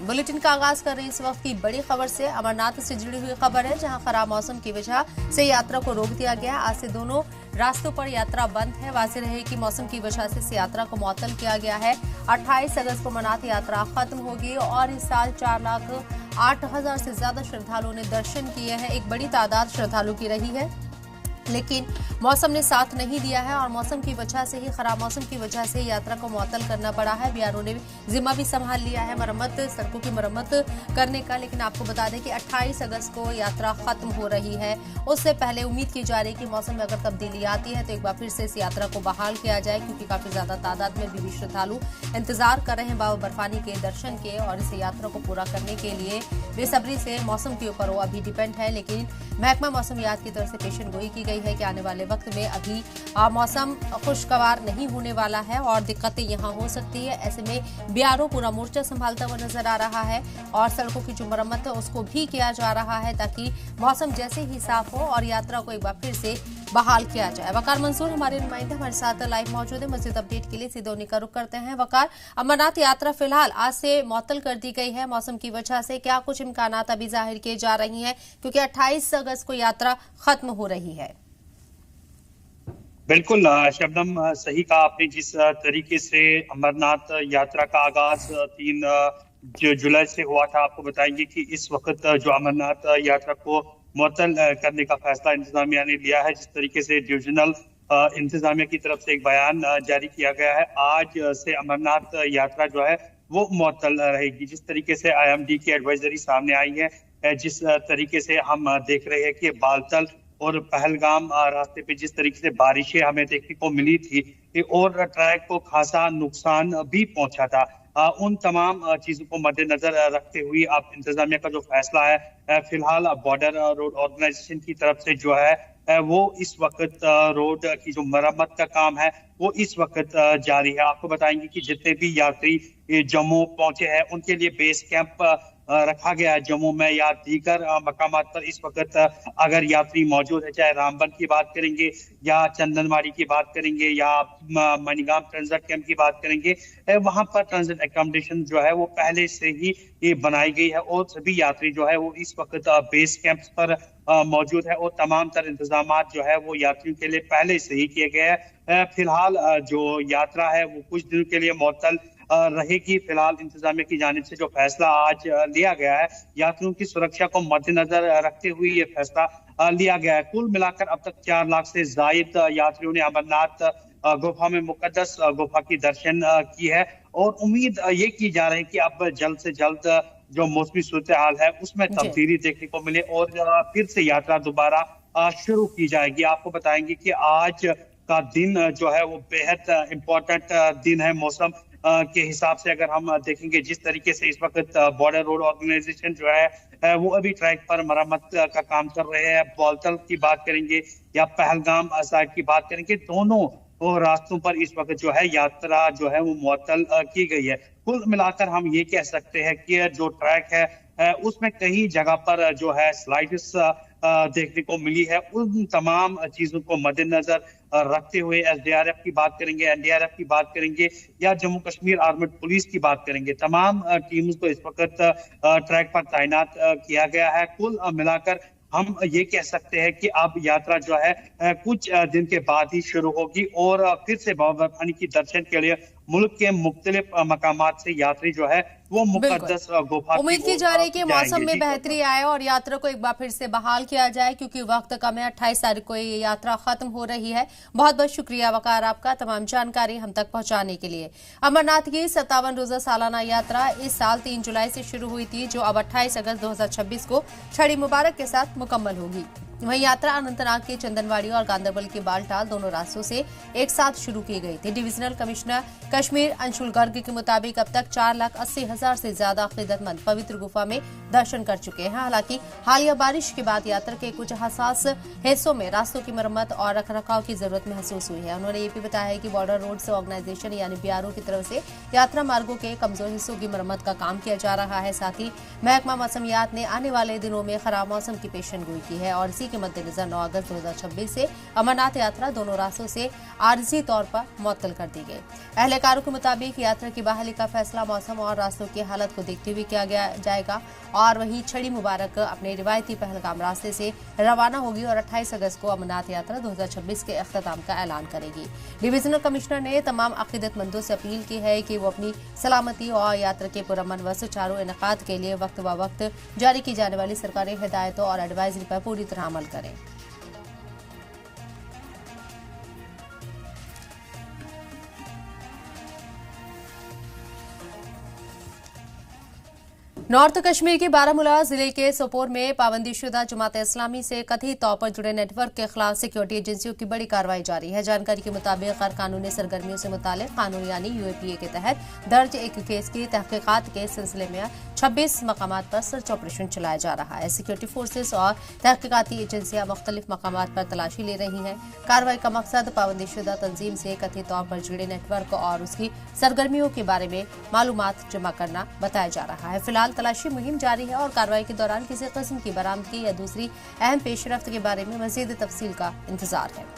Bulletin का आगाज कर रही इस वक्त की बड़ी खबर से। अमरनाथ से जुड़ी हुई खबर है, जहां खराब मौसम की वजह से यात्रा को रोक दिया गया। आज से दोनों रास्तों पर यात्रा बंद है। वाज़ेह रहे कि मौसम की वजह से इस यात्रा को मुअत्तल किया गया है। 28 अगस्त को अमरनाथ यात्रा खत्म होगी और इस साल 4,08,000 से ज्यादा श्रद्धालुओं ने दर्शन किए हैं। एक बड़ी तादाद श्रद्धालु की रही है, लेकिन मौसम ने साथ नहीं दिया है और मौसम की वजह से ही, खराब मौसम की वजह से यात्रा को मुअत्तल करना पड़ा है। बीआरओ ने जिम्मा भी संभाल लिया है सड़कों की मरम्मत करने का। लेकिन आपको बता दें कि 28 अगस्त को यात्रा खत्म हो रही है। उससे पहले उम्मीद की जा रही है कि मौसम में अगर तब्दीली आती है तो एक बार फिर से इस यात्रा को बहाल किया जाए, क्योंकि काफी ज्यादा तादाद में भी श्रद्धालु इंतजार कर रहे हैं बाबा बर्फानी के दर्शन के और इस यात्रा को पूरा करने के लिए बेसब्री से। मौसम के ऊपर वो अभी डिपेंड है, लेकिन महकमा मौसमियात की तरफ से पेशन गोई की गई है कि आने वाले वक्त में अभी मौसम खुशगवार नहीं होने वाला है और दिक्कतें यहां हो सकती है। ऐसे में बीआरओ पूरा मोर्चा संभालता हुआ नजर आ रहा है और सड़कों की जो मरम्मत है उसको भी किया जा रहा है, ताकि मौसम जैसे ही साफ हो और यात्रा को एक बार फिर से बहाल किया जाए। वकार मंसूर हमारे नुमाइंदे हमारे साथ लाइव मौजूद है। मजीद अपडेट के लिए सीधे उन्हीं का रुख करते हैं। वकार, अमरनाथ यात्रा फिलहाल आज से मुअत्तल कर दी गई है मौसम की वजह से। क्या कुछ इम्कानात अभी जाहिर किए जा रही हैं, क्योंकि 28 अगस्त को यात्रा खत्म हो रही है? बिल्कुल शबनम, सही कहा आपने। जिस तरीके से अमरनाथ यात्रा का आगाज 3 जुलाई से हुआ था, आपको बताएंगे कि इस वक्त जो अमरनाथ यात्रा को मुअत्तल करने का फैसला इंतजामिया ने लिया है। जिस तरीके से डिविजनल इंतजामिया की तरफ से एक बयान जारी किया गया है, आज से अमरनाथ यात्रा जो है वो मुअत्तल रहेगी। जिस तरीके से IMD की एडवाइजरी सामने आई है, जिस तरीके से हम देख रहे हैं कि बालतल और पहलगाम रास्ते पे जिस तरीके से बारिशें हमें देखने को मिली थी और ट्रैक को खासा नुकसान भी पहुंचा था, उन तमाम चीजों को मद्देनजर रखते हुए अब इंतजामिया का जो फैसला है, फिलहाल बॉर्डर रोड ऑर्गेनाइजेशन की तरफ से जो है वो इस वक्त रोड की जो मरम्मत का काम है वो इस वक्त जारी है। आपको बताएंगे कि जितने भी यात्री जम्मू पहुंचे हैं उनके लिए बेस कैंप रखा गया है जम्मू में या दीगर मकामात पर। इस वक्त अगर यात्री मौजूद है, चाहे रामबन की बात करेंगे या चंदनवाड़ी की बात करेंगे या मणिगाम ट्रांजिट कैंप की बात करेंगे, वहां पर ट्रांजिट एकोमोडेशन जो है वो पहले से ही ये बनाई गई है और सभी यात्री जो है वो इस वक्त बेस कैंप्स पर मौजूद है और तमाम तर इंतजाम जो है वो यात्रियों के लिए पहले से ही किए गए हैं। फिलहाल जो यात्रा है वो कुछ दिनों के लिए मुअत्तल रहेगी। फिलहाल इंतजामिया की जानिब से जो फैसला आज लिया गया है, यात्रियों की सुरक्षा को मद्देनजर रखते हुए ये फैसला लिया गया है। कुल मिलाकर अब तक 4 लाख से जायद यात्रियों ने अमरनाथ गुफा में मुकद्दस गुफा की दर्शन की है और उम्मीद ये की जा रही है कि अब जल्द से जल्द जो मौसमी सूरत हाल है उसमें तब्दीली देखने को मिले और फिर से यात्रा दोबारा शुरू की जाएगी। आपको बताएंगे कि आज का दिन जो है वो बेहद इम्पोर्टेंट दिन है मौसम के हिसाब से। अगर हम देखेंगे जिस तरीके से इस वक्त बॉर्डर रोड ऑर्गेनाइजेशन जो है वो अभी ट्रैक पर मरम्मत का काम कर रहे हैं। बालतल की बात करेंगे या पहलगाम साइड की बात करेंगे, दोनों रास्तों पर इस वक्त जो है यात्रा जो है वो मुअत्तल की गई है। कुल मिलाकर हम ये कह सकते हैं कि जो ट्रैक है उसमें कई जगह पर जो है स्लाइड्स देखने को मिली है। उन तमाम चीजों को मद्देनजर रखते हुए SDRF की बात करेंगे, NDRF की बात करेंगे या जम्मू कश्मीर आर्मड पुलिस की बात करेंगे, तमाम टीम्स को इस वक्त ट्रैक पर तैनात किया गया है। कुल मिलाकर हम ये कह सकते हैं कि अब यात्रा जो है कुछ दिन के बाद ही शुरू होगी और फिर से बाबा बर्फानी की दर्शन के लिए मुल्क के मुख्तलिफ मकामात से यात्री जो है वो मुकद्दस गुफा। उम्मीद की जा रही है कि मौसम में बेहतरी आए और यात्रा को एक बार फिर से बहाल किया जाए, क्योंकि वक्त कम है। 28 तारीख को ये यात्रा खत्म हो रही है। बहुत बहुत शुक्रिया वकार आपका तमाम जानकारी हम तक पहुंचाने के लिए। अमरनाथ की 57 रोजा सालाना यात्रा इस साल 3 जुलाई से शुरू हुई थी, जो अब 28 अगस्त 2026 को छड़ी मुबारक के साथ मुकम्मल होगी। वहीं यात्रा अनंतनाग के चंदनवाड़ी और गांधरबल के बालटाल दोनों रास्तों से एक साथ शुरू की गई थी। डिविजनल कमिश्नर कश्मीर अंशुल गर्ग के मुताबिक अब तक 4,80,000 से ज्यादा अकीदतमंद पवित्र गुफा में दर्शन कर चुके हैं। हालांकि हालिया बारिश के बाद यात्रा के कुछ हसास हिस्सों में रास्तों की मरम्मत और रखरखाव की जरूरत महसूस हुई है। उन्होंने ये भी बताया है कि बॉर्डर रोड से ऑर्गेनाइजेशन यानी BRO की तरफ से यात्रा मार्गों के कमजोर हिस्सों की मरम्मत का काम किया जा रहा है। साथ ही महकमा मौसमियात ने आने वाले दिनों में खराब मौसम की पेशन गोई की है और इसी के मद्देनजर 9 अगस्त 2026 से अमरनाथ यात्रा दोनों रास्तों से आर्जी तौर पर मुअत्तल कर दी गई। अहलकारों के मुताबिक यात्रा की बहाली का फैसला मौसम और रास्तों की हालत को देखते हुए किया जाएगा और वहीं छड़ी मुबारक अपने रिवायती पहलगाम रास्ते से रवाना होगी और 28 अगस्त को अमरनाथ यात्रा 2026 के अख्ताम का ऐलान करेगी। डिवीजनल कमिश्नर ने तमाम अकीदतमंदों से अपील की है कि वो अपनी सलामती और यात्रा के पुरअमन व सुचारू इनेकाद के लिए वक्त ब वक्त जारी की जाने वाली सरकारी हिदायतों और एडवाइजरी पर पूरी तरह अमल करें। नॉर्थ कश्मीर के बारामूला जिले के सोपोर में पाबंदीशुदा जमात इस्लामी से कथित तौर पर जुड़े नेटवर्क के खिलाफ सिक्योरिटी एजेंसियों की बड़ी कार्रवाई जारी है। जानकारी के मुताबिक गैर कानूनी सरगर्मियों से मुतालिक कानून यानी यूएपीए के तहत दर्ज एक केस की तहकीकात के सिलसिले में 26 मकामात पर सर्च ऑपरेशन चलाया जा रहा है। सिक्योरिटी फोर्सेस और तहकीकाती एजेंसियां मुख्तलिफ मकामात पर तलाशी ले रही हैं। कार्रवाई का मकसद पाबंदीशुदा तंजीम से कथित तौर पर जुड़े नेटवर्क और उसकी सरगर्मियों के बारे में मालूमात जमा करना बताया जा रहा है। फिलहाल तलाशी मुहिम जारी है और कार्रवाई के दौरान किसी किस्म की बरामदगी या दूसरी अहम पेशरफ्त के बारे में मजीद तफसील का इंतजार है।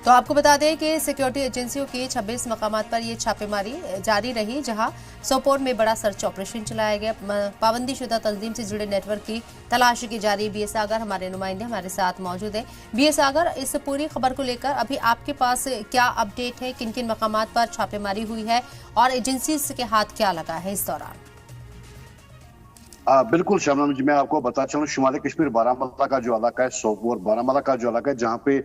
तो आपको बता दें कि सिक्योरिटी एजेंसियों की 26 मकामात पर यह छापेमारी जारी रही, जहां सोपोर में बड़ा सर्च ऑपरेशन चलाया गया। पाबंदीशुदा तंजीम से जुड़े नेटवर्क की तलाशी की जारी। बीएस सागर हमारे नुमाइंदे हमारे साथ मौजूद हैं। बीएस सागर, इस पूरी खबर को लेकर अभी आपके पास क्या अपडेट है? किन किन मकामात पर छापेमारी हुई है और एजेंसी के हाथ क्या लगा है इस दौरान? बिल्कुल शबनम जी, मैं आपको बता चलूं, शुमाली कश्मीर बारामूला का जो इलाका है, सोपोर बारामूला का जो इलाका है, जहाँ पे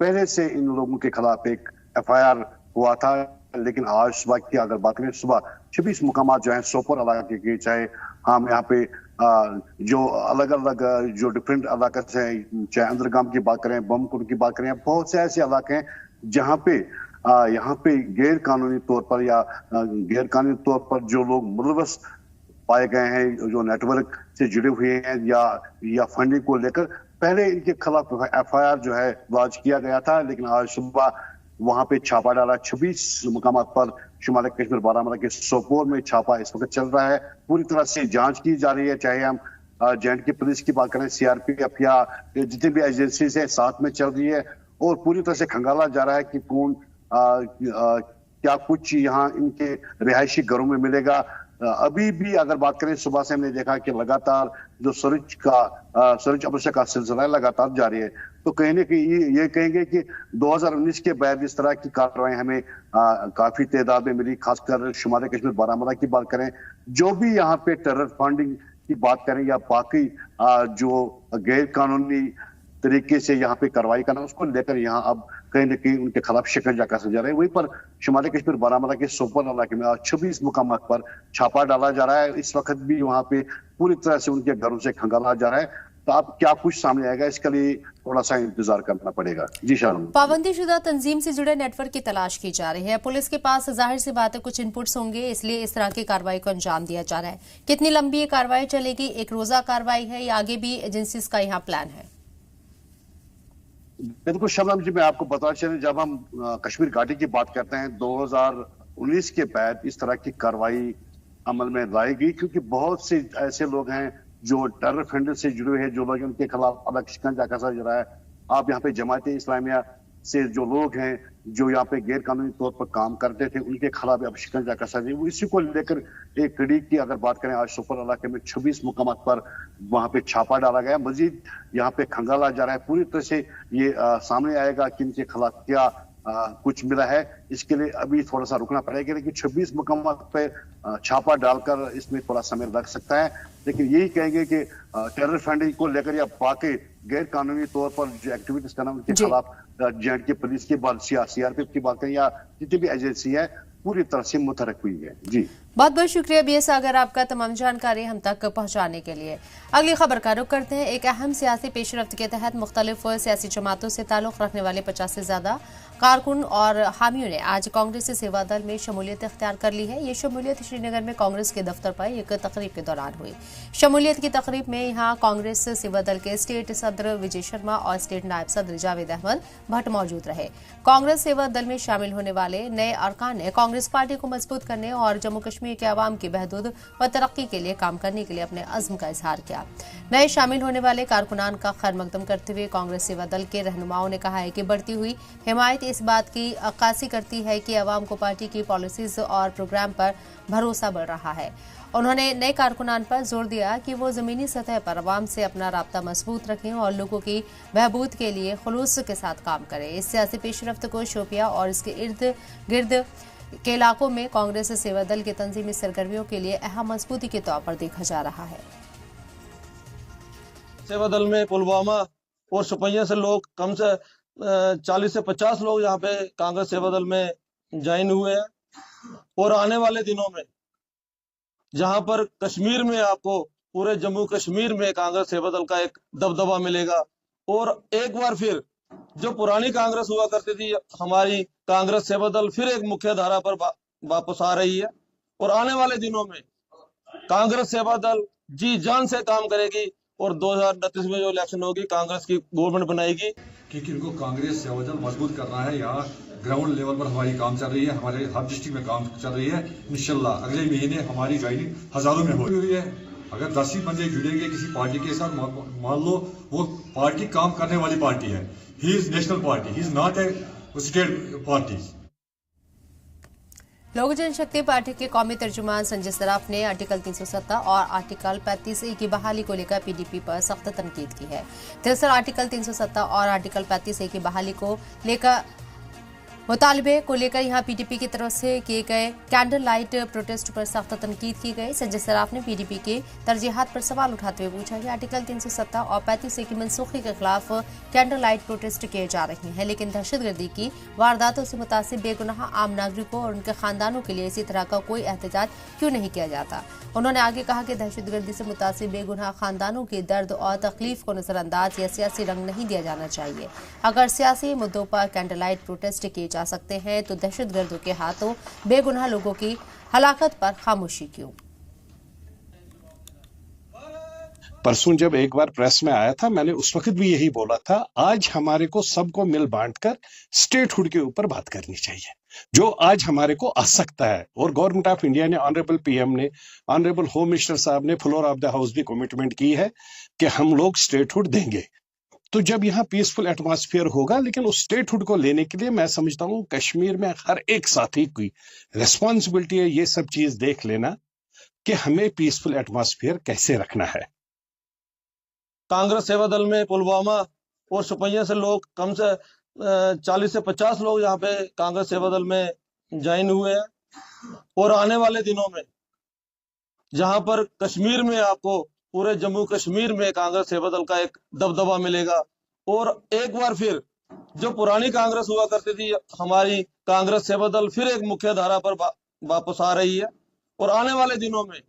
पहले से इन लोगों के खिलाफ एक एफआईआर हुआ था, लेकिन आज सुबह की अगर बात करें, सुबह 26 मुकामात जो है सोपोर इलाके के, चाहे हम यहाँ पे जो अलग अलग जो डिफरेंट इलाके हैं, चाहे अंदरगाम की बात करें, बमकुट की बात करें, बहुत से ऐसे इलाके हैं जहाँ पे यहाँ पे गैर कानूनी तौर पर या गैर कानूनी तौर पर जो लोग मुलवस पाए गए हैं, जो नेटवर्क से जुड़े हुए हैं या फंडिंग को लेकर, पहले इनके खिलाफ एफआईआर जो है लॉन्च किया गया था, लेकिन आज सुबह वहां पे छापा डाला। 26 मुकामात पर शुमाली कश्मीर बारामूला के सोपोर में छापा इस वक्त चल रहा है। पूरी तरह से जांच की जा रही है, चाहे हम जेएंडके पुलिस की बात करें, सीआरपीएफ या जितनी भी एजेंसी है साथ में चल रही है, और पूरी तरह से खंगाला जा रहा है कि कौन क्या कुछ यहाँ इनके रिहायशी घरों में मिलेगा। अभी भी अगर बात करें, सुबह से हमने देखा कि लगातार जो सर्च ऑपरेशन का सिलसिला लगातार जारी है। तो कहीं ना कहीं ये कहेंगे कि 2019 के बाद इस तरह की कार्रवाई हमें काफी तादाद में मिली, खासकर शुमाली कश्मीर बारामूला की बात करें, जो भी यहाँ पे टेरर फंडिंग की बात करें या बाकी जो गैर कानूनी तरीके से यहाँ पे कार्रवाई करना, उसको लेकर यहाँ अब कहीं न कहीं उनके खिलाफ शिकंजा कसा जा रहा है। वहीं पर शुमाली कश्मीर बारामूला के सोपोर इलाके में 26 मुकामात पर छापा डाला जा रहा है। इस वक्त भी वहाँ पे पूरी तरह से उनके घरों से खंगाला जा रहा है। तो अब क्या कुछ सामने आएगा, इसके लिए थोड़ा सा इंतजार करना पड़ेगा। जी शाम, पाबंदीशुदा तंजीम से जुड़े नेटवर्क की तलाश की जा रही है। पुलिस के पास जाहिर सी बात है कुछ इनपुट्स होंगे, इसलिए इस तरह की कार्रवाई को अंजाम दिया जा रहा है। कितनी लंबी ये कार्रवाई चलेगी? एक रोजा कार्रवाई है या आगे भी एजेंसी का यहाँ प्लान है? बिल्कुल शबनम जी, मैं आपको बता चलें, जब हम कश्मीर घाटी की बात करते हैं, 2019 के बाद इस तरह की कार्रवाई अमल में लाई गई, क्योंकि बहुत से ऐसे लोग हैं जो टेरर फंड से जुड़े हैं, जो लोग उनके खिलाफ अलग शिकंजा कसा जा रहा है। आप यहाँ पे जमात इस्लामिया से जो लोग हैं जो यहाँ पे गैर कानूनी तौर पर काम करते थे, उनके खिलाफ अब शिकंजा कसा जाए। इसी को लेकर एक कड़ी की अगर बात करें, आज सोपोर इलाके में 26 मुकामात पर वहां पे छापा डाला गया। मजीद यहाँ पे खंगाला जा रहा है। पूरी तरह से ये सामने आएगा कि इनके खिलाफ क्या कुछ मिला है। इसके लिए अभी थोड़ा सा रुकना पड़ेगा, लेकिन 26 मुकामात पे छापा डालकर इसमें थोड़ा समय लग सकता है। लेकिन यही कहेंगे कि टेरर फंडिंग को लेकर या बाकी गैर कानूनी तौर पर जो एक्टिविटीज करना, उनके खिलाफ जेएंडके पुलिस की बात, सीआरपीएफ की बात करें या जितनी भी एजेंसी है, पूरी तरह से मुतहरक हुई है। जी बहुत बहुत शुक्रिया बीएस सागर, आपका तमाम जानकारी हम तक पहुंचाने के लिए। अगली खबर का रुख करते हैं। एक अहम सियासी पेशरफ्त के तहत मुख्तलिफ सियासी जमातों से ताल्लुक रखने वाले 50 से ज्यादा कारकुन और हामियों ने आज कांग्रेस सेवा दल में शमूलियत इख्तियार कर ली है। ये शमूलियत श्रीनगर में कांग्रेस के दफ्तर पर एक तकरीब के दौरान हुई। शमूलियत की तकरीब में यहां कांग्रेस सेवा दल के स्टेट सदर विजय शर्मा और स्टेट नायब सदर जावेद अहमद भट्ट मौजूद रहे। कांग्रेस सेवा दल में शामिल होने वाले नए अरकान ने कांग्रेस पार्टी को मजबूत करने और जम्मू कश्मीर के अवाम की बहबूद व तरक्की के लिए काम करने के लिए अपने अज़्म का इजहार किया। नए शामिल होने वाले कारकुनान का खैर मकदम करते हुए कांग्रेस सेवा दल के रहनुमाओं ने कहा है कि बढ़ती हुई हिमायत इस बात की अक्कासी करती है कि अवाम को पार्टी की पॉलिसीज और प्रोग्राम पर भरोसा बढ़ रहा है। उन्होंने नए कारकुनान पर जोर दिया कि वो जमीनी सतह पर अवाम से अपना राब्ता मजबूत रखें और लोगों की बहबूद के लिए खुलूस के साथ काम करें। इस सियासी पेशरफ्त को शोपिया और इसके इर्द गिर्द के इलाकों में कांग्रेस सेवा दल के तंजीमी सरगर्मियों के लिए अहम मजबूती के तौर पर देखा जा रहा है। सेवा दल में पुलवामा और शुपिया से लोग कम से 40 से 50 लोग यहाँ पे कांग्रेस सेवा दल में ज्वाइन हुए हैं और आने वाले दिनों में जहां पर कश्मीर में आपको पूरे जम्मू कश्मीर में कांग्रेस सेवा दल का एक दबदबा मिलेगा और एक बार फिर जो पुरानी कांग्रेस हुआ करती थी हमारी कांग्रेस सेवा दल फिर एक मुख्य धारा पर वापस आ रही है और आने वाले दिनों में कांग्रेस सेवा दल जी जान से काम करेगी और 2029 में जो इलेक्शन होगी कांग्रेस की गवर्नमेंट बनाएगी। क्योंकि इनको कांग्रेस सेवा दल मजबूत करना है। यहाँ ग्राउंड लेवल पर हमारी काम चल रही है, हमारे हर डिस्ट्रिक्ट में काम चल रही है। इंशाल्लाह अगले महीने हमारी ज्वाइनिंग हजारों में हो हुई है। अगर 10 ही बंदे जुड़ेंगे किसी पार्टी के साथ, मान लो वो पार्टी काम करने वाली पार्टी है, he is national party, he is not a state party. लोक जनशक्ति पार्टी के कौमी तर्जुमान संजय सराफ ने आर्टिकल 370 और आर्टिकल 35A की बहाली को लेकर पीडीपी पर सख्त तनकीद की है। दरअसल आर्टिकल 370 और आर्टिकल 35A की बहाली को लेकर मुतालबे को लेकर यहां पीडीपी की तरफ से किए गए कैंडल लाइट प्रोटेस्ट पर सख्त तनकीद की गई। संजय सराफ ने पीडीपी के तरजीहात पर सवाल उठाते हुए पूछा कि आर्टिकल 370 और 35A की मनसूखी के खिलाफ कैंडल लाइट प्रोटेस्ट किए जा रहे हैं, लेकिन दहशतगर्दी की वारदातों से मुतासिर बेगुनाह आम नागरिकों और उनके खानदानों के लिए इसी तरह का कोई एहतजाज क्यों नहीं किया जाता। उन्होंने आगे कहा कि दहशतगर्दी से मुतासिर बेगुनाह खानदानों के दर्द और तकलीफ को नजरअंदाज या सियासी रंग नहीं दिया जाना चाहिए। अगर सियासी मुद्दों पर कैंडल लाइट प्रोटेस्ट किए जा सकते हैं तो दहशतगर्दों के हाथों बेगुनाह लोगों की हलाकत पर खामोशी क्यों। परसों जब एक बार प्रेस में आया था, मैंने उस वक्त भी यही बोला था, आज हमारे को सबको मिल बांट कर स्टेटहुड के ऊपर बात करनी चाहिए, जो आज हमारे को आ सकता है। और गवर्नमेंट ऑफ इंडिया ने, ऑनरेबल पीएम ने, ऑनरेबल होम मिनिस्टर साहब ने फ्लोर ऑफ द हाउस भी कमिटमेंट की है कि हम लोग स्टेटहुड देंगे। तो जब यहाँ पीसफुल एटमॉस्फेयर होगा, लेकिन उस स्टेटहुड को लेने के लिए मैं समझता हूँ कश्मीर में हर एक साथी की रिस्पॉन्सिबिलिटी है ये सब चीज देख लेना कि हमें पीसफुल एटमॉस्फेयर कैसे रखना है। कांग्रेस सेवा दल में पुलवामा और शुपिया से लोग कम से 40 से 50 लोग यहाँ पे कांग्रेस सेवा दल में ज्वाइन हुए हैं और आने वाले दिनों में जहां पर कश्मीर में आपको पूरे जम्मू कश्मीर में कांग्रेस सेवा दल का एक दबदबा मिलेगा और एक बार फिर जो पुरानी कांग्रेस हुआ करती थी हमारी कांग्रेस सेवा दल फिर एक मुख्य धारा पर वापस आ रही है और आने वाले दिनों में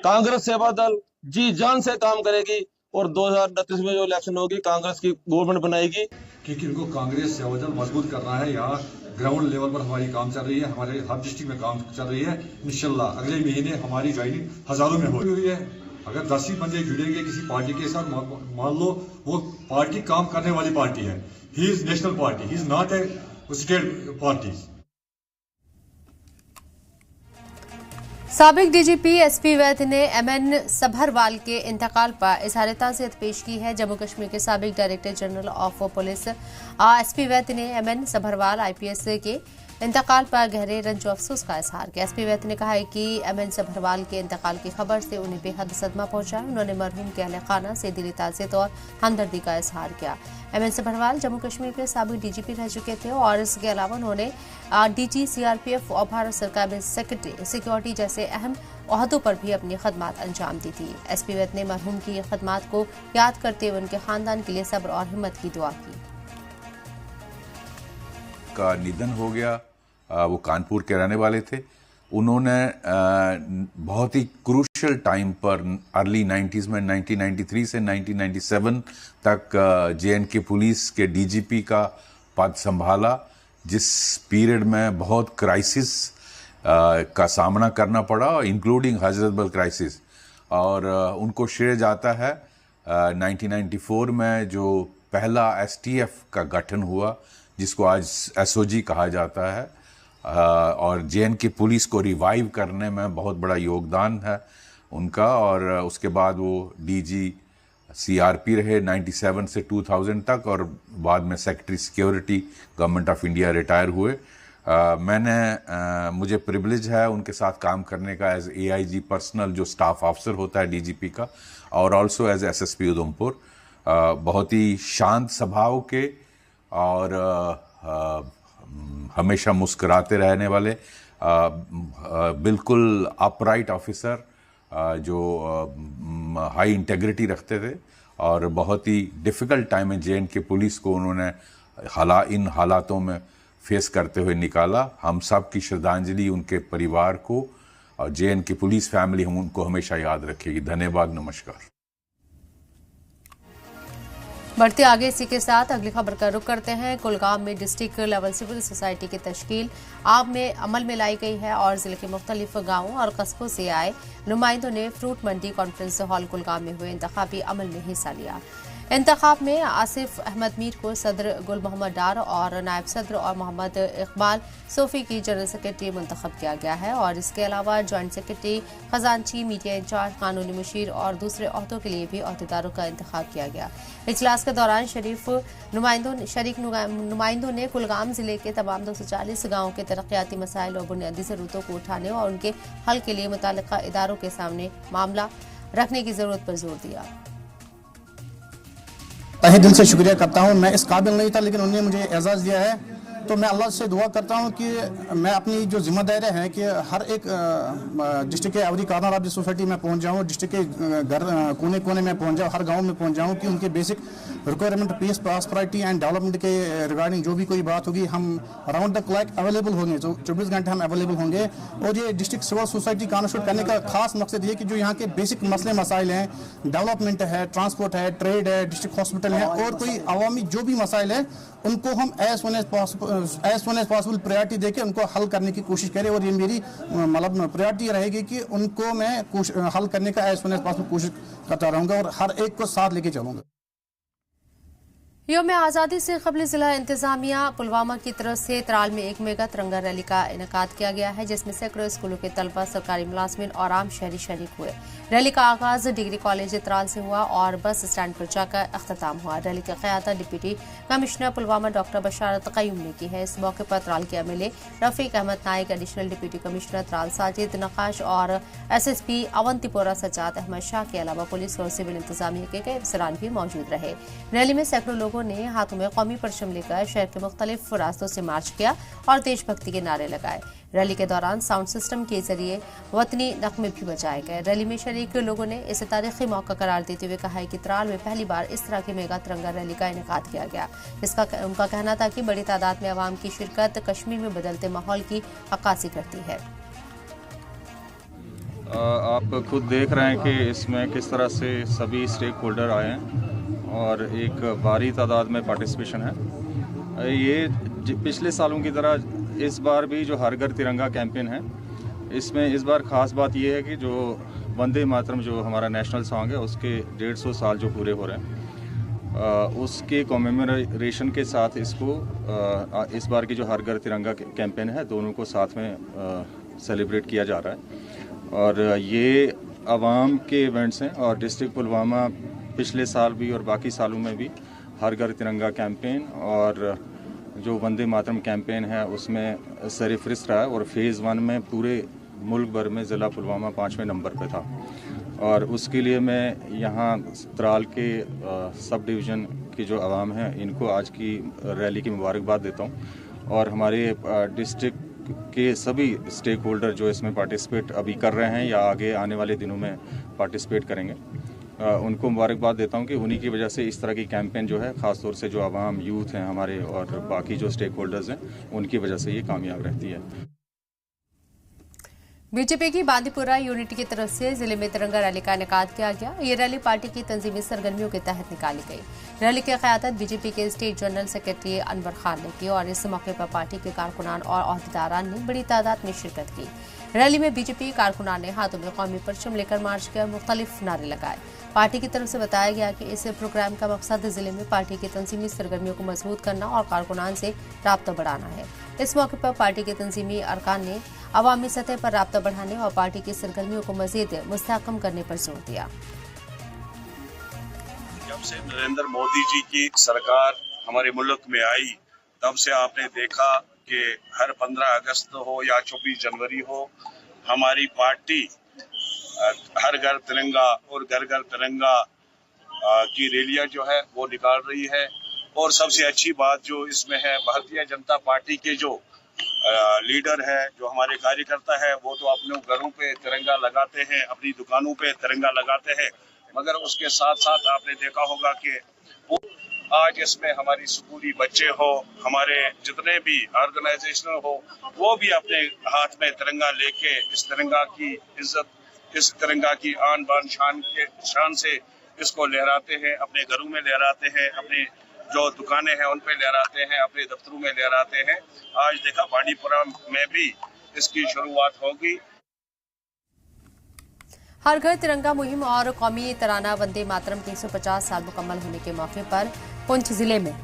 कांग्रेस सेवा दल जी जान से काम करेगी और 2029 में जो इलेक्शन होगी कांग्रेस की गवर्नमेंट बनाएगी। क्योंकि इनको कांग्रेस सेवा दल मजबूत करना है। यहाँ ग्राउंड लेवल पर हमारी काम चल रही है, हमारे हर डिस्ट्रिक्ट में काम चल रही है। इंशाल्लाह अगले महीने हमारी ज्वाइनिंग हजारों में हो हुई है। अगर 10 ही बंदे जुड़ेंगे किसी पार्टी के साथ, मान लो वो पार्टी काम करने वाली पार्टी है, he is national party, he is not a state party. साबिक डीजीपी एसपी वैद ने एमएन सबरवाल के इंतकाल पर इजहार ताज़ियत पेश की है। जम्मू कश्मीर के साबिक director general of police S P Vaid ने एमएन सबरवाल आईपीएस के इंतकाल पर गहरे रंज अफसोस का इजहार किया। एसपी वैद ने कहा है कि एमएन सबरवाल के इंतकाल की खबर से उन्हें बेहद सदमा पहुंचा। उन्होंने मरहूम के अहले खाना से दिली ताज़ियत और हमदर्दी का इजहार किया। एमएन सबरवाल जम्मू कश्मीर के साबिक डीजीपी रह चुके थे और इसके अलावा उन्होंने डीजी सीआरपीएफ और भारत सरकार में सेक्रेटरी सिक्योरिटी जैसे अहम ओहदों पर भी अपनी खदमात अंजाम दी थी। एसपी वैद ने मरहूम की खदमात को याद करते हुए उनके खानदान के लिए सब्र और हिम्मत की दुआ की। का निधन हो गया। वो कानपुर के रहने वाले थे। उन्होंने बहुत ही क्रूशियल टाइम पर अर्ली 90s में 1993 से 1997 तक जेएनके पुलिस के डीजीपी का पद संभाला। जिस पीरियड में बहुत क्राइसिस का सामना करना पड़ा, इंक्लूडिंग हजरतबल क्राइसिस, और उनको श्रेय जाता है 1994 में जो पहला STF का गठन हुआ, जिसको आज SOG कहा जाता है, और JNK पुलिस को रिवाइव करने में बहुत बड़ा योगदान है उनका। और उसके बाद वो DG CRP रहे 97 से 2000 तक, और बाद में secretary security government of India retire हुए। मुझे प्रिविलेज है उनके साथ काम करने का एज AIG पर्सनल, जो स्टाफ ऑफिसर होता है DGP का, और ऑल्सो एज SSP उधमपुर। बहुत ही शांत स्वभाव के और हमेशा मुस्कुराते रहने वाले, बिल्कुल अपराइट ऑफिसर, जो हाई इंटेग्रिटी रखते थे, और बहुत ही डिफ़िकल्ट टाइम में JNK पुलिस को उन्होंने इन हालातों में फेस करते हुए निकाला। हम सब की श्रद्धांजलि उनके परिवार को और JNK पुलिस फैमिली हम उनको हमेशा याद रखेगी। धन्यवाद, नमस्कार। बढ़ते आगे इसी के साथ अगली खबर का रुख करते हैं। कुलगाम में डिस्ट्रिक्ट लेवल सिविल सोसाइटी की तश्कील अमल में लाई गई है और जिले के मुख्तलिफ गांवों और कस्बों से आए नुमाइंदों ने फ्रूट मंडी कॉन्फ्रेंस हॉल कुलगाम में हुए इंतखाबी अमल में हिस्सा लिया। इंतखाब में आसिफ अहमद मीर को सदर, गुल मोहम्मद डार और नायब सदर और मोहम्मद इकबाल सोफी की जनरल सेक्रेटरी मुंतखब किया गया है, और इसके अलावा जॉइंट सेक्रेटरी, खजानची, मीडिया इंचार्ज, कानूनी मुशीर और दूसरे अहदों के लिए भी अहदेदारों का इंतखाब किया गया। इजलास के दौरान शरीक नुमाइंदों ने कुलगाम जिले के तमाम 240 गाँवों के तरक्याती मसाइल और बुनियादी जरूरतों को उठाने और उनके हल के लिए मुताल्लिका इदारों के सामने मामला रखने की जरूरत पर जोर दिया। तहे दिल से शुक्रिया करता हूँ। मैं इस काबिल नहीं था, लेकिन उन्होंने मुझे एजाज़ दिया है, तो मैं अल्लाह से दुआ करता हूँ कि मैं अपनी जो जिम्मेदारी है कि हर एक डिस्ट्रिक्ट के every corner of the society में पहुँच जाऊँ, डिस्ट्रिक्ट के घर कोने कोने में पहुँच जाऊँ, हर गांव में पहुँच जाऊँ, कि उनके basic requirement, peace, prosperity and development के रिगार्डिंग जो भी कोई बात होगी, हम अराउंड द क्लॉक अवेलेबल होंगे, तो 24 घंटे हम अवेलेबल होंगे। और ये डिस्ट्रिक्ट सिविल सोसाइटी कॉन्स्टिट्यूट करने का खास मकसद ये कि जो यहाँ के बेसिक मसले मसाइल हैं, डेवलपमेंट है, ट्रांसपोर्ट है, ट्रेड है, डिस्ट्रिक्ट हॉस्पिटल है, और कोई अवामी जो भी मसाइल है, उनको हम as soon as possible priority देके उनको हल करने की कोशिश करें। और ये मेरी मतलब प्रायोरिटी रहेगी कि उनको मैं हल करने का एज सुन एज पॉसिबल कोशिश करता रहूँगा और हर एक को साथ लेके चलूँगा। यौम आज़ादी से कबल जिला इंतजामिया पुलवामा की तरफ से त्राल में एक मेगा तिरंगा रैली का इनेकाद किया गया है, जिसमें सैकड़ों स्कूलों के तलबा, सरकारी मुलाजमिन और आम शहरी शरीक हुए। रैली का आगाज डिग्री कॉलेज त्राल से हुआ और बस स्टैंड पर जाकर अख्ताम हुआ। रैली की क़यादत deputy commissioner Pulwama doctor Basharat Qayoom ने की है। इस मौके पर त्राल के MLA Rafiq Ahmad Naik, additional deputy commissioner Tral Sajid Naqash और SSP अवंतीपोरा सज्जाद अहमद शाह के अलावा पुलिस और सिविल इंतजामिया के कई अफसरान भी मौजूद रहे। रैली में सैकड़ों लोगों ने हाथों में कौमी परचम लेकर शहर के मुख्तलिफ रास्तों से मार्च किया और देशभक्ति के नारे लगाए। रैली के दौरान साउंड सिस्टम के जरिए वतनी नगमे भी बजाए गए। रैली में शरीक लोगों ने इसे तारीखी मौका करार देते हुए कहा है कि त्राल में पहली बार इस तरह की मेगा तिरंगा रैली का इनेकाद किया गया। उनका कहना था कि बड़ी तादाद में अवाम की शिरकत कश्मीर में बदलते माहौल की अक्कासी करती है। आप खुद देख रहे हैं कि इसमें किस तरह से सभी स्टेक होल्डर आए हैं और एक भारी तादाद में पार्टिसिपेशन है। ये पिछले सालों की तरह इस बार भी जो हर घर तिरंगा कैंपेन है, इसमें इस बार ख़ास बात ये है कि जो वंदे मातरम जो हमारा नेशनल सॉन्ग है, उसके 150 साल जो पूरे हो रहे हैं, उसके कॉमेमोरेशन के साथ इसको इस बार की जो हर घर तिरंगा कैंपेन है, दोनों को साथ में सेलिब्रेट किया जा रहा है। और ये आवाम के इवेंट्स हैं और डिस्ट्रिक्ट पुलवामा पिछले साल भी और बाकी सालों में भी हर घर तिरंगा कैंपेन और जो वंदे मातरम कैंपेन है उसमें सरफहरिस्त रहा है। और फेज़ 1 में पूरे मुल्क भर में ज़िला पुलवामा 5वें नंबर पे था। और उसके लिए मैं यहाँ त्राल के सब डिवीज़न की जो आवाम है, इनको आज की रैली की मुबारकबाद देता हूँ। और हमारे डिस्ट्रिक्ट के सभी स्टेक होल्डर जो इसमें पार्टिसिपेट अभी कर रहे हैं या आगे आने वाले दिनों में पार्टिसिपेट करेंगे, उनको मुबारकबाद देता हूं कि उन्हीं की वजह से इस तरह की कैंपेन जो है, ख़ास तौर से जो आवाम, यूथ हैं हमारे और बाकी जो स्टेक होल्डर्स हैं, उनकी वजह से ये कामयाब रहती है। बीजेपी की बांदीपुरा यूनिट की तरफ से जिले में तिरंगा रैली का इनेकाद किया गया। ये रैली पार्टी की तंजीमी सरगर्मियों के तहत निकाली गई। रैली की क़यादत बीजेपी के state general secretary Anwar Khan ने की और इस मौके पर पार्टी के कारकुनान और ओहदेदारान ने बड़ी तादाद में शिरकत की। रैली में बीजेपी कारकुनान ने हाथों में कौमी परचम लेकर मार्च किया, मुख्तलिफ नारे लगाए। पार्टी की तरफ से बताया गया कि इस प्रोग्राम का मकसद जिले में पार्टी की तंजीमी सरगर्मियों को मजबूत करना और कारकुनान से राब्ता बढ़ाना है। इस मौके पर पार्टी के तंजीमी अरकान ने अवामी सतह पर राब्ता बढ़ाने और पार्टी की सरगर्मियों को मजीद मुस्तहकम करने पर जोर दिया। जब से नरेंद्र मोदी जी की सरकार हमारे मुल्क में आई, तब से आपने देखा कि हर 15 अगस्त हो या 24 जनवरी हो, हमारी पार्टी हर घर तिरंगा और घर घर तिरंगा की रैलियां जो है वो निकाल रही है। और सबसे अच्छी बात जो इसमें है, भारतीय जनता पार्टी के जो लीडर है, जो हमारे कार्यकर्ता है, वो तो अपने घरों पे तिरंगा लगाते हैं, अपनी दुकानों पे तिरंगा लगाते हैं, मगर उसके साथ साथ आपने देखा होगा कि आज इसमें हमारी स्कूली बच्चे हो, हमारे जितने भी ऑर्गेनाइजेशन हो, वो भी अपने हाथ में तिरंगा लेके इस तिरंगा की इज्जत, इस तिरंगा की आन बान शान से इसको लहराते हैं, अपने घरों में लहराते हैं, अपने जो दुकानें हैं उन पे लहराते हैं, अपने दफ्तरों में लहराते हैं। आज देखा बांदीपुरा में भी इसकी शुरुआत होगी। हर घर तिरंगा मुहिम और कौमी तराना वंदे मातरम के 150 साल मुकम्मल होने के मौके पर पुंछ जिले में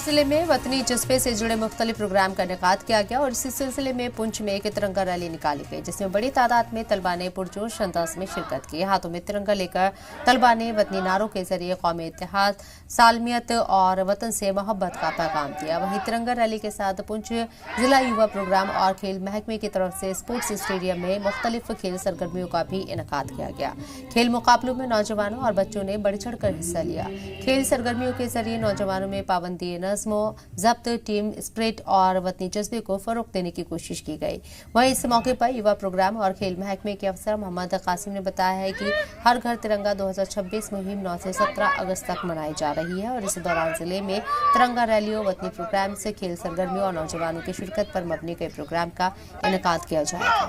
जिले में वतनी जज्बे से जुड़े मुख्तलिफ प्रोग्राम का इनेकाद किया गया और इसी सिलसिले में पुंछ में एक तिरंगा रैली निकाली गई, जिसमें बड़ी तादाद में तलबा ने पुरजोश अंदाज में शिरकत की। हाथों में तिरंगा लेकर तलबा ने वतनी नारों के जरिए कौमी इत्तेहाद, सालमियत और वतन से मोहब्बत का पैगाम दिया। वहीं तिरंगा रैली के साथ पुंछ जिला युवा प्रोग्राम और खेल महकमे की तरफ से स्पोर्ट्स स्टेडियम में मुख्तलिफ खेल सरगर्मियों का भी इनेकाद किया गया। खेल मुकाबलों में नौजवानों और बच्चों ने बढ़ चढ़कर हिस्सा लिया। खेल सरगर्मियों के जरिए नौजवानों में पाबंदी जब्त, टीम स्पिरिट और वतनी जज्बे को फरोग देने की कोशिश की गई। वहीं इस मौके पर युवा प्रोग्राम और खेल महकमे के अफसर मोहम्मद कासिम ने बताया है कि हर घर तिरंगा 2026 मुहिम 9 से 17 अगस्त तक मनाई जा रही है और इस दौरान जिले में तिरंगा रैलियों, वतनी प्रोग्राम से खेल सरगर्मियों और नौजवानों की शिरकत पर मबनी कई प्रोग्राम का इनेकाद किया जाएगा।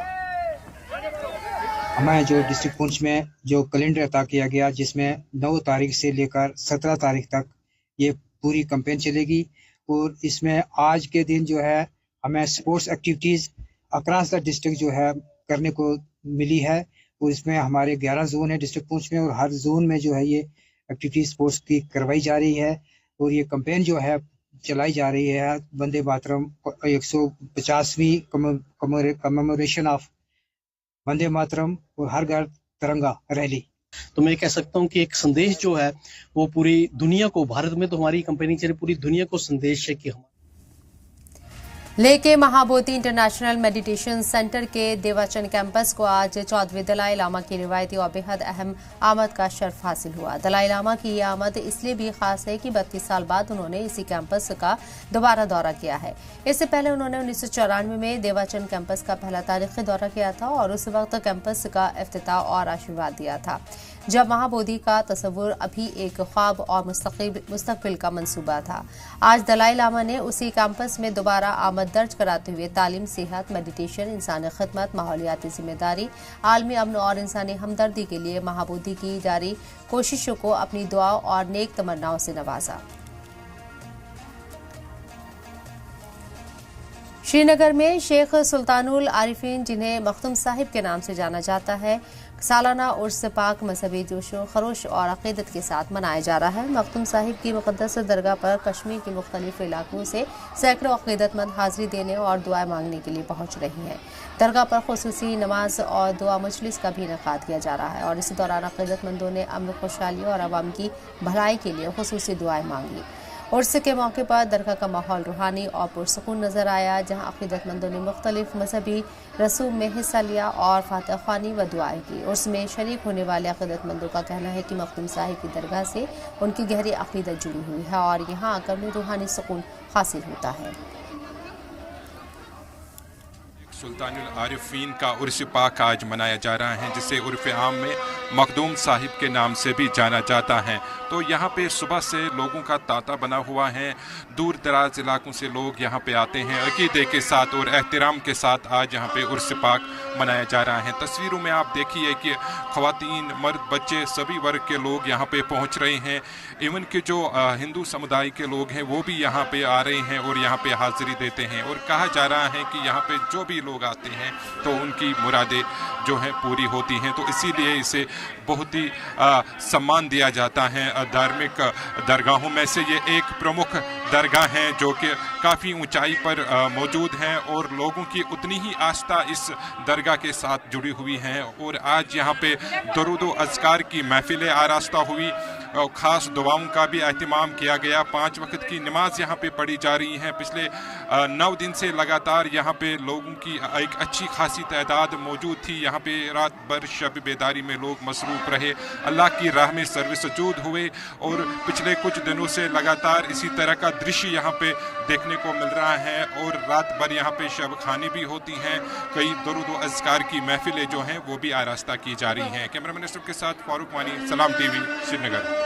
हमारे जो डिस्ट्रिक्ट पुंछ में जो कैलेंडर अता किया गया, जिसमें 9 तारीख से लेकर 17 तारीख तक ये पूरी कैंपेन चलेगी और इसमें आज के दिन जो है हमें sports activities across the district जो है करने को मिली है और इसमें हमारे 11 जोन है डिस्ट्रिक्ट पुंछ में और हर जोन में जो है ये एक्टिविटीज स्पोर्ट्स की करवाई जा रही है और ये कैंपेन जो है चलाई जा रही है वंदे मातरम 150वीं कमेमोरेशन ऑफ वंदे मातरम और हर घर तिरंगा रैली। तो मैं कह सकता हूं कि एक संदेश जो है वो पूरी दुनिया को, भारत में तो हमारी कंपनी चले, पूरी दुनिया को संदेश है कि हम लेके महाबोधि इंटरनेशनल मेडिटेशन सेंटर के देवाचन कैंपस को आज 14वें दलाई लामा की रिवायती और बेहद अहम आमद का शर्फ हासिल हुआ। दलाई लामा की ये आमद इसलिए भी खास है कि 32 साल बाद उन्होंने इसी कैंपस का दोबारा दौरा किया है। इससे पहले उन्होंने 1994 में देवाचन कैंपस का पहला तारीखी दौरा किया था और उस वक्त कैंपस का इफ्तिताह और आशीर्वाद दिया था, जब महाबोधि का तस्वुर अभी एक ख्वाब और मुस्तकबिल का मंसूबा था। आज दलाई लामा ने उसी कैंपस में दोबारा आमद दर्ज कराते हुए तालीम, सेहत, मेडिटेशन, इंसानी खिदमत, माहौलियाती जिम्मेदारी, आलमी अमन और इंसानी हमदर्दी के लिए महाबोधि की जारी कोशिशों को अपनी दुआओं और नेक तमन्नाओं से नवाजा। श्रीनगर में शेख सुल्तानुल आरिफीन, जिन्हें मखदूम साहिब के नाम से जाना जाता है, सालाना उर्स पाक मजहबी जोशो खरोश और अकीदत के साथ मनाया जा रहा है। मखदूम साहिब की मुक़द्दस दरगाह पर कश्मीर के मुख्तलिफ इलाकों से सैकड़ों अकीदतमंद हाजिरी देने और दुआएं मांगने के लिए पहुंच रही हैं। दरगाह पर खुसूसी नमाज और दुआ मजलिस का भी इनेकाद किया जा रहा है और इसी दौरान अकीदतमंदों ने अमन, खुशहाली और अवाम की भलाई के लिए खुसूसी दुआएं मांगी। उर्स के मौके पर दरगाह का माहौल रूहानी और पुरसकून नजर आया, जहां अकीदतमंदों ने मुख्तलिफ मजहबी रसूम में हिस्सा लिया और फातह ख्वानी व दुआएं की। उर्स में शरीक होने वाले अकीदतमंदों का कहना है कि मखदूम साहिब की दरगाह से उनकी गहरी अकीदत जुड़ी हुई है और यहाँ आकर उन्हें रूहानी सुकून हासिल होता है। सुल्तानुल आरिफीन का उर्स पाक आज मनाया जा रहा है, जिसे उर्फ आम में मखदूम साहिब के नाम से भी जाना जाता है। तो यहाँ पे सुबह से लोगों का तांता बना हुआ है। दूर दराज इलाकों से लोग यहाँ पे आते हैं अकीदे के साथ और एहतराम के साथ। आज यहाँ पे उर्स पाक मनाया जा रहा है। तस्वीरों में आप देखिए कि ख़वातीन, मर्द, बच्चे सभी वर्ग के लोग यहाँ पे पहुँच रहे हैं। इवन के जो हिंदू समुदाय के लोग हैं वो भी यहाँ पे आ रहे हैं और यहाँ पे हाजिरी देते हैं। और कहा जा रहा है कि यहाँ पे जो भी लोग आते हैं तो उनकी मुरादें जो हैं पूरी होती हैं। तो इसीलिए इसे बहुत ही सम्मान दिया जाता है। धार्मिक दरगाहों में से ये एक प्रमुख दरगाह है जो कि काफ़ी ऊंचाई पर मौजूद है और लोगों की उतनी ही आस्था इस दरगाह के साथ जुड़ी हुई है। और आज यहाँ पे दरूद व अज़कार की महफिलें आरास्ता हुई और ख़ास दुआओं का भी एहतमाम किया गया। 5 वक्त की नमाज यहाँ पे पढ़ी जा रही है। पिछले 9 दिन से लगातार यहाँ पे लोगों की एक अच्छी खासी तादाद मौजूद थी। यहाँ पे रात भर शब बेदारी में लोग मसरूफ़ रहे, अल्लाह की राह में सर्वसजूद हुए। और पिछले कुछ दिनों से लगातार इसी तरह का दृश्य यहाँ पे देखने को मिल रहा है। और रात भर यहाँ पे शब खानी भी होती हैं। कई दरूद व अज़कार की महफिलें जो हैं वो भी आरास्ता की जा रही हैं। कैमरा मिनिस्टर के साथ फारूक वानी, सलाम टीवी, श्रीनगर।